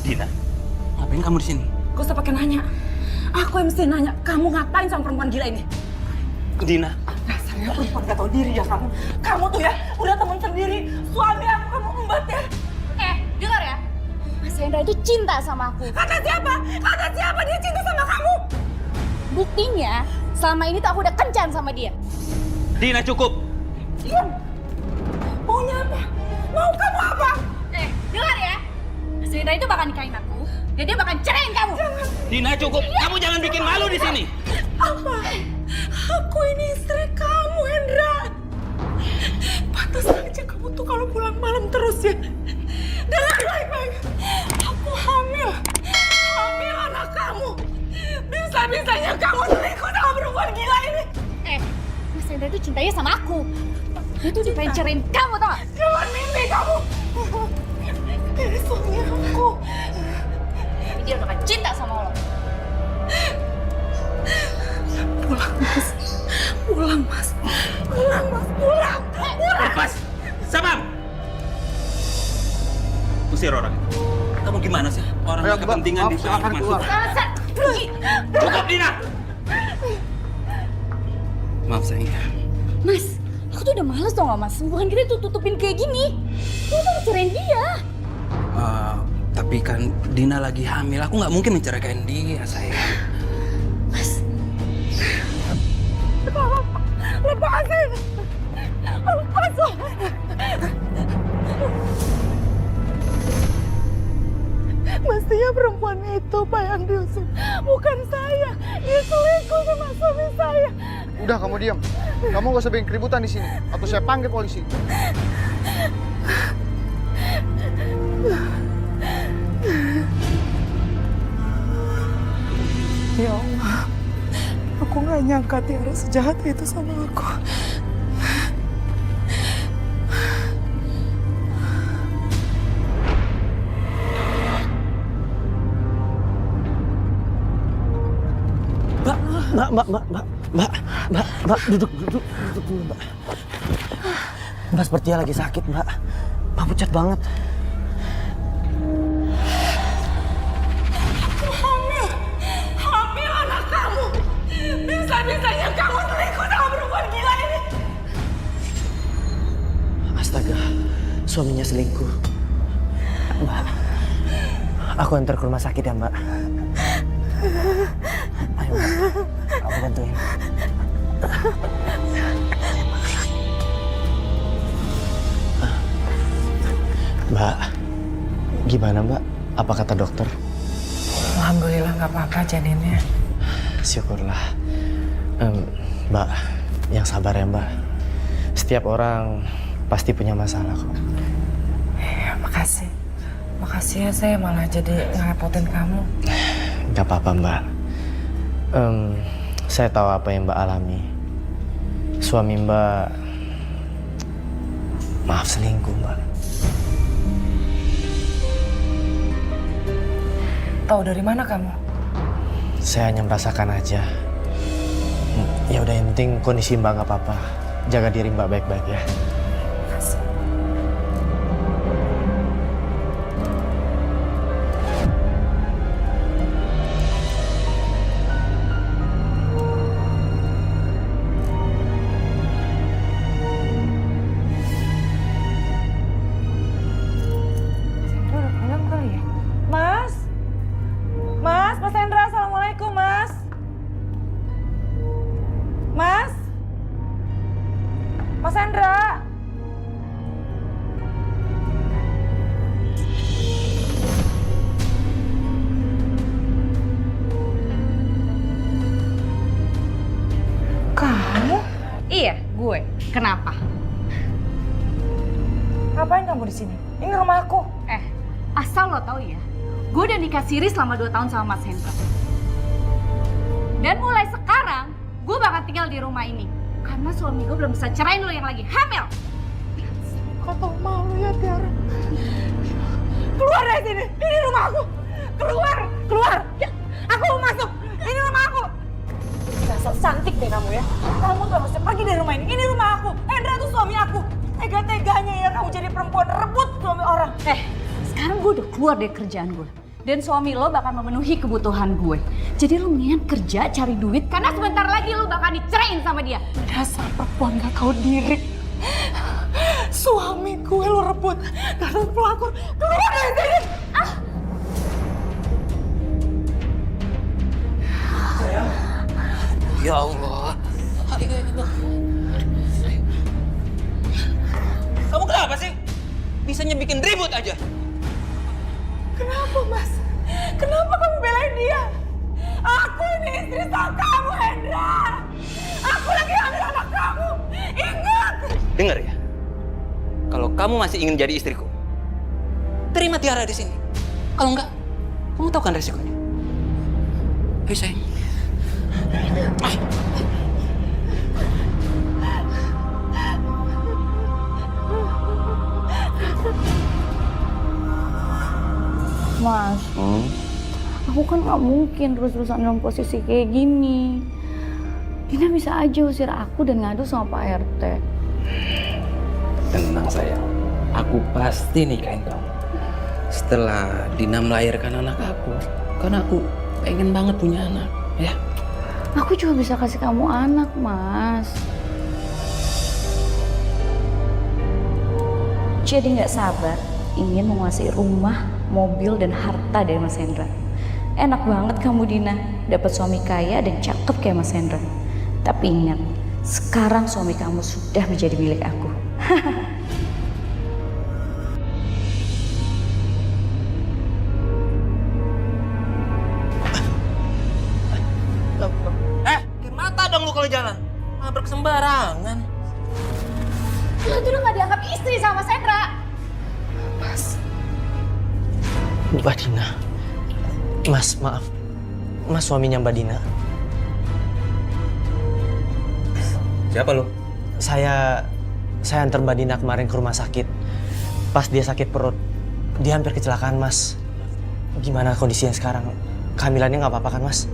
Dina, ngapain kamu di sini? Gak usah pakai nanya. Aku yang mesti nanya, kamu ngapain sama perempuan gila ini? Dina. Dasarnya perempuan gak tahu diri ya kamu. Kamu tuh ya, udah teman sendiri. Suami aku kamu embat ya. Dengar ya. Mas Hendra itu cinta sama aku. Kata siapa? Kata siapa dia cinta sama kamu? Buktinya, selama ini tuh aku udah kencan sama dia. Dina, cukup. Diam. Maunya apa? Mau kamu apa? Dengar ya. Mas Hendra itu bakal nikahin aku. Dan dia bakal ceraiin kamu. Dina, cukup. Kamu jangan bikin malu di sini. Apa? Aku ini istri kamu, Hendra. Pantas aja kamu tuh kalau pulang malam terus ya. Dengar baik-baik. Aku hamil. Hamil anak kamu. Bisa-bisanya kamu selingkuh sama perempuan gila ini. Mas Hendra itu cintanya sama aku. Dia tuh udah pengen ceraiin kamu, tau gak? Jangan mimpi kamu. Ini suami aku. Tapi dia udah pengen cinta sama lo. Pulang, Mas. Pulang, Mas. Pulang, Mas. Pulang. Pulang. Lepas. Sabam. Usir orang itu. Kamu gimana sih? Orang yang kepentingan di soal masuk. Pergi. Cukup, Dina. Maaf, sayang. Mas, aku tuh udah males tau gak mas? Bukan kita tuh tutupin kayak gini. Kita tuh ngecerain dia. Tapi kan Dina lagi hamil. Aku nggak mungkin menceraikan dia, sayang. Mas. Lepasin. Lepas. Mestinya perempuan itu Pak yang diusung. Bukan saya. Dia selingkuh sama suami saya. Udah kamu diam. Kamu gak usah bikin keributan di sini. Atau saya panggil polisi. Ya Allah. Aku gak nyangka Tiara sejahat itu sama aku. Mbak, duduk dulu, Mbak. Mbak sepertinya lagi sakit, Mbak. Mbak pucat banget. Hamil anak kamu. Bisa-bisanya kamu selingkuh sama perempuan gila ini. Astaga, suaminya selingkuh. Mbak, aku antar ke rumah sakit ya, Mbak. Ayo, Mbak. Aku bantuin. Mbak, gimana Mbak? Apa kata dokter? Alhamdulillah nggak apa-apa janinnya. Syukurlah. Mbak, yang sabar ya Mbak. Setiap orang pasti punya masalah kok. Ya, makasih. Makasih ya saya malah jadi ngerepotin kamu. Gak apa-apa Mbak. Saya tahu apa yang Mbak alami. Suami Mbak, maaf selingkuh Mbak. Tahu dari mana kamu? Saya hanya merasakan aja. Ya udah yang penting kondisi Mbak nggak apa-apa. Jaga diri Mbak baik-baik ya. Makasih. Udah pulang kali ya? Mas? Mas Hendra, assalamualaikum Mas. Mas Hendra. Kamu? Iya, gue. Kenapa? Ngapain kamu di sini? Ini rumah aku. Asal lo tahu ya, gue udah nikah siri selama 2 tahun sama Mas Hendra. Dan mulai sekarang, gue bakal tinggal di rumah ini. Karena suami gue belum bisa cerain lo yang lagi hamil. Kau tau malu ya Tiara. Keluar dari sini. Ini rumah aku. Keluar. Keluar. Ya, aku mau masuk. Ini rumah aku. Dasar cantik deh kamu ya. Kamu tuh harusnya pergi dari rumah ini. Ini rumah aku. Hendra tuh suami aku. Tega-teganya ya kamu jadi perempuan rebut suami orang. Sekarang gue udah keluar dari kerjaan gue. Dan suami lo bakal memenuhi kebutuhan gue. Jadi lo mendingan kerja cari duit karena sebentar lagi lo bakal dicerain sama dia. Dasar perempuan gak tahu diri. Suami gue lo rebut. Dasar pelakor. Keluar dari sini. Ya Allah. Kamu kenapa sih? Bisanya bikin ribut aja. Kenapa, Mas? Kenapa kamu belain dia? Aku ini istri sah kamu, Hendra. Aku lagi hamil anak kamu. Ingat! Dengar ya. Kalau kamu masih ingin jadi istriku, terima Tiara di sini. Kalau enggak, kamu tahu kan resikonya. Ayo sayang. Mas, aku kan nggak mungkin terus-terusan dalam posisi kayak gini. Dina bisa aja usir aku dan ngadu sama Pak RT. Tenang sayang, aku pasti nikahin kamu. Setelah Dina melahirkan anak aku, karena aku pengen banget punya anak, ya. Aku juga bisa kasih kamu anak, Mas. Jadi nggak sabar ingin menguasai rumah, mobil, dan harta dari Mas Hendra. Enak banget kamu, Dina, dapat suami kaya dan cakep kayak Mas Hendra. Tapi ingat, sekarang suami kamu sudah menjadi milik aku. Mata dong lu kalau jalan. Berkesembarangan. Lo tuh udah nggak dianggap istri sama Mas Hendra. Mbak Dina. Mas, maaf. Mas suaminya Mbak Dina. Siapa lu? Saya antar Mbak Dina kemarin ke rumah sakit. Pas dia sakit perut, dia hampir kecelakaan, Mas. Gimana kondisinya sekarang? Kehamilannya nggak apa-apa kan, Mas?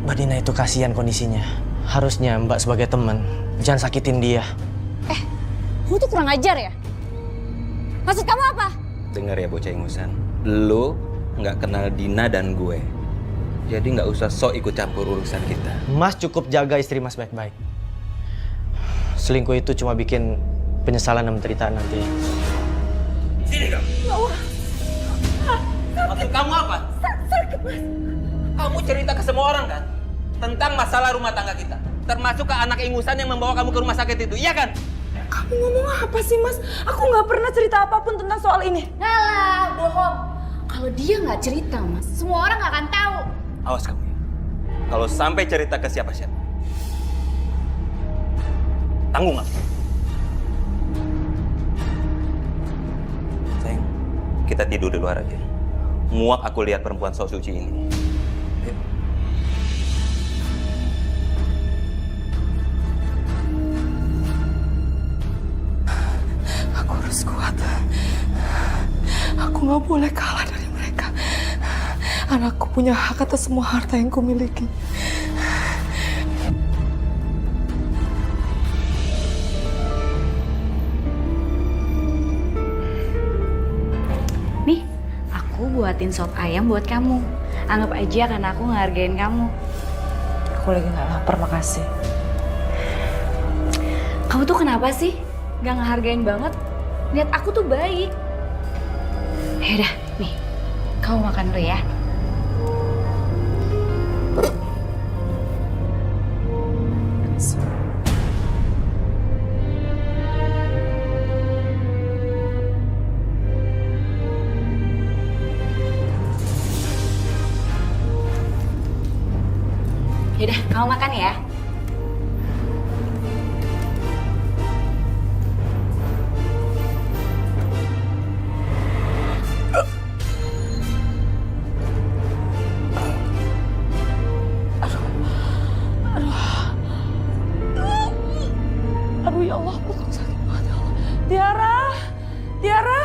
Mbak Dina itu kasihan kondisinya. Harusnya Mbak sebagai teman jangan sakitin dia. Kamu tuh kurang ajar ya? Maksud kamu apa? Dengar ya bocah ingusan. Lu nggak kenal Dina dan gue. Jadi nggak usah sok ikut campur urusan kita. Mas cukup jaga istri Mas baik-baik. Selingkuh itu cuma bikin penyesalan dan penderitaan nanti. Sini kamu. Maksud kamu apa? Sakit, Mas. Kamu cerita ke semua orang kan? Tentang masalah rumah tangga kita. Termasuk ke anak ingusan yang membawa kamu ke rumah sakit itu, iya kan? Kamu ngomong apa sih, Mas? Aku nggak pernah cerita apapun tentang soal ini. Alah, bohong. Kalau dia nggak cerita, Mas, semua orang nggak akan tahu. Awas kamu ya. Kalau sampai cerita ke siapa-siapa, tanggung aku. Sayang, kita tidur di luar aja. Muak aku lihat perempuan sok suci ini. Yuk. Aku harus kuat. Aku nggak boleh kalah dari mereka. Anakku punya hak atas semua harta yang kumiliki. Nih, aku buatin sop ayam buat kamu. Anggap aja karena aku ngehargain kamu. Aku lagi nggak lapar, makasih. Kamu tuh kenapa sih? Gak ngehargain banget? Lihat aku tuh baik. Yaudah, nih. Kamu makan dulu ya. Yaudah, kamu makan ya. Aduh ya Allah, perutku sakit banget ya Allah. Tiara, Tiara.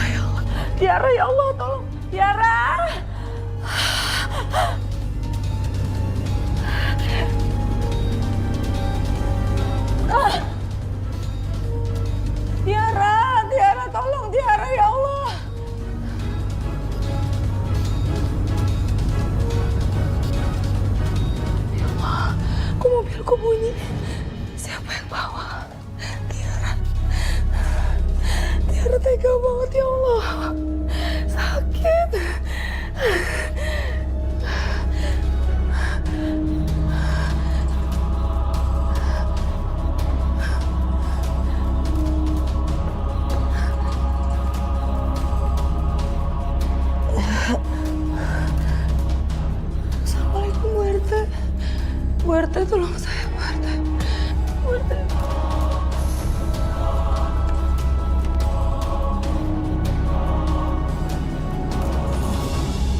Ya Allah. Tiara ya Allah, tolong. Tiara. Tiara, Tiara, tolong Tiara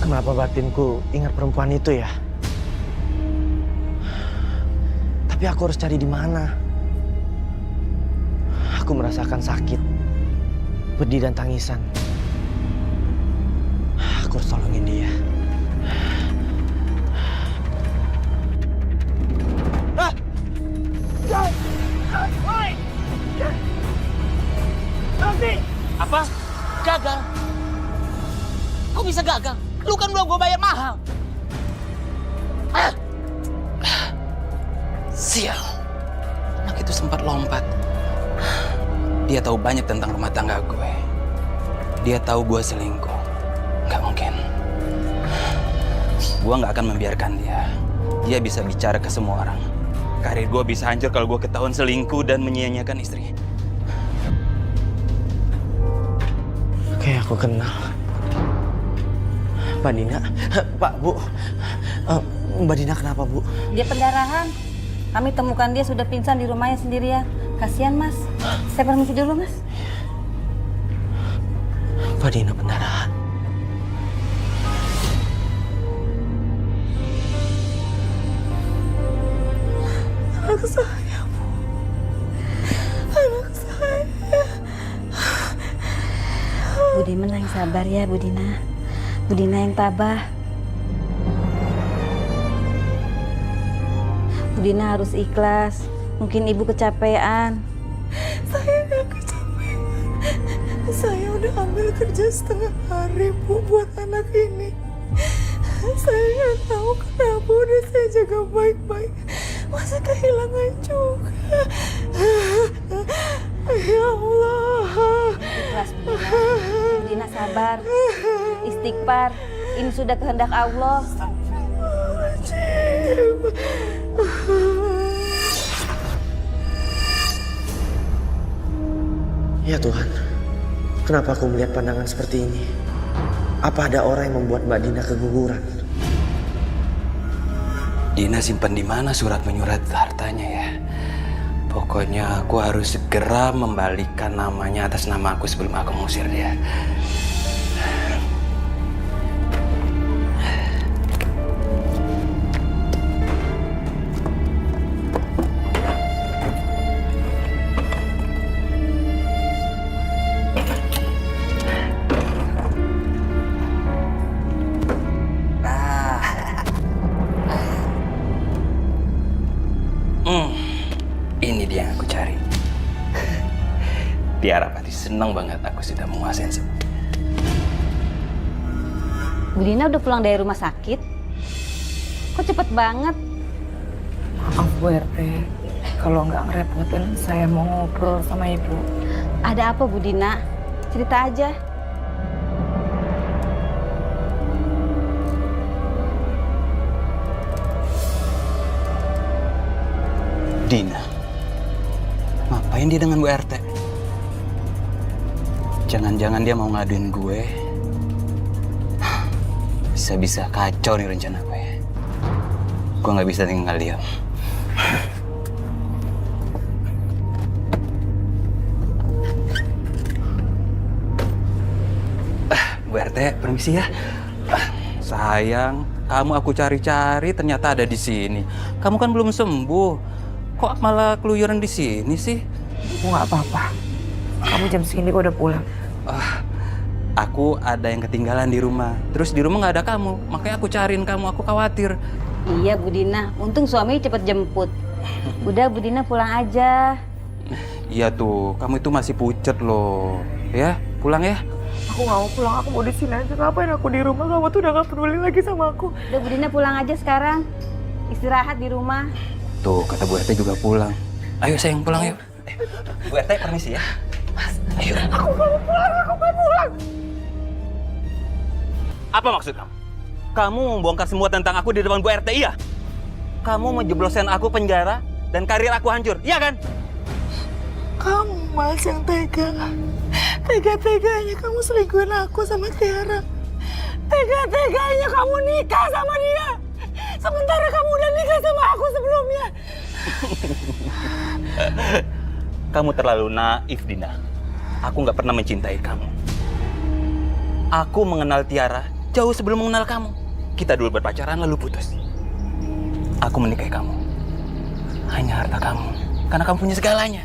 Kenapa batinku ingat perempuan itu ya? Tapi aku harus cari di mana? Aku merasakan sakit, pedih dan tangisan. Aku harus tolongin dia. Apa? Gagal? Kok bisa gagal? Lu kan belum gue bayar mahal. Sial. Anak itu sempat lompat. Dia tahu banyak tentang rumah tangga gue. Dia tahu gue selingkuh. Nggak mungkin. Gue nggak akan membiarkan dia. Dia bisa bicara ke semua orang. Karir gue bisa hancur kalau gue ketahuan selingkuh dan menyia-nyiakan istri. Kayak aku kenal. Mbak Dina, Pak, Bu. Mbak Dina kenapa, Bu? Dia pendarahan. Kami temukan dia sudah pingsan di rumahnya sendirian. Kasihan, Mas. Saya permisi dulu, Mas. Mbak Dina pendarahan. Anak saya, Bu. Anak saya. Bu Dina yang sabar ya, Bu Dina. Bu Dina yang tabah. Bu Dina harus ikhlas. Mungkin Ibu kecapean. Saya nggak kecapean. Saya udah ambil kerja setengah hari, Bu, buat anak ini. Saya nggak tahu kenapa udah saya jaga baik-baik. Masa kehilangan juga. Ya Allah. Ikhlas, Bu Dina. Bu Dina sabar. Istighfar. Ini sudah kehendak Allah. Ya Tuhan, kenapa aku melihat pandangan seperti ini? Apa ada orang yang membuat Mbak Dina keguguran? Dina simpan di mana surat menyurat hartanya ya? Pokoknya aku harus segera membalikan namanya atas nama aku sebelum aku mengusir dia. Ini dia yang aku cari. Tiara pasti senang banget aku sudah menguasai semua. Bu Dina udah pulang dari rumah sakit? Kok cepet banget? Maaf, Bu RT. Kalau nggak ngerepotin, saya mau ngobrol sama Ibu. Ada apa, Bu Dina? Cerita aja. Dina, ngapain dia dengan Bu RT? Jangan-jangan dia mau ngaduin gue. Bisa-bisa kacau nih rencana gue. Gue nggak bisa tinggal diam. Bu RT, permisi ya. Sayang, kamu aku cari-cari ternyata ada di sini. Kamu kan belum sembuh. Kok malah keluyuran di sini sih? Bu, nggak apa-apa. Kamu jam segini kok udah pulang. Aku ada yang ketinggalan di rumah. Terus di rumah nggak ada kamu. Makanya aku cariin kamu, aku khawatir. Iya, Bu Dina. Untung suami cepet jemput. Udah, Bu Dina pulang aja. Iya tuh, kamu itu masih pucet loh. Ya, pulang ya. Aku nggak mau pulang, aku mau di sini aja. Ngapain aku di rumah? Kamu tuh udah nggak peduli lagi sama aku. Udah, Bu Dina pulang aja sekarang. Istirahat di rumah. Tuh, kata Bu RT juga pulang. Ayo sayang, pulang yuk. Bu RT, permisi ya. Ayo. Aku nggak mau pulang, aku nggak pulang. Apa maksud kamu? Kamu membongkar semua tentang aku di depan Bu RT, iya? Kamu menjebloskan aku penjara dan karir aku hancur, iya kan? Kamu, Mas, yang tega. Tega-teganya kamu selingkuhin aku sama Tiara. Tega-teganya kamu nikah sama dia. Sementara kamu udah nikah sama aku sebelumnya. Kamu terlalu naif, Dina. Aku nggak pernah mencintai kamu. Aku mengenal Tiara jauh sebelum mengenal kamu. Kita dulu berpacaran lalu putus. Aku menikahi kamu. Hanya harta kamu. Karena kamu punya segalanya.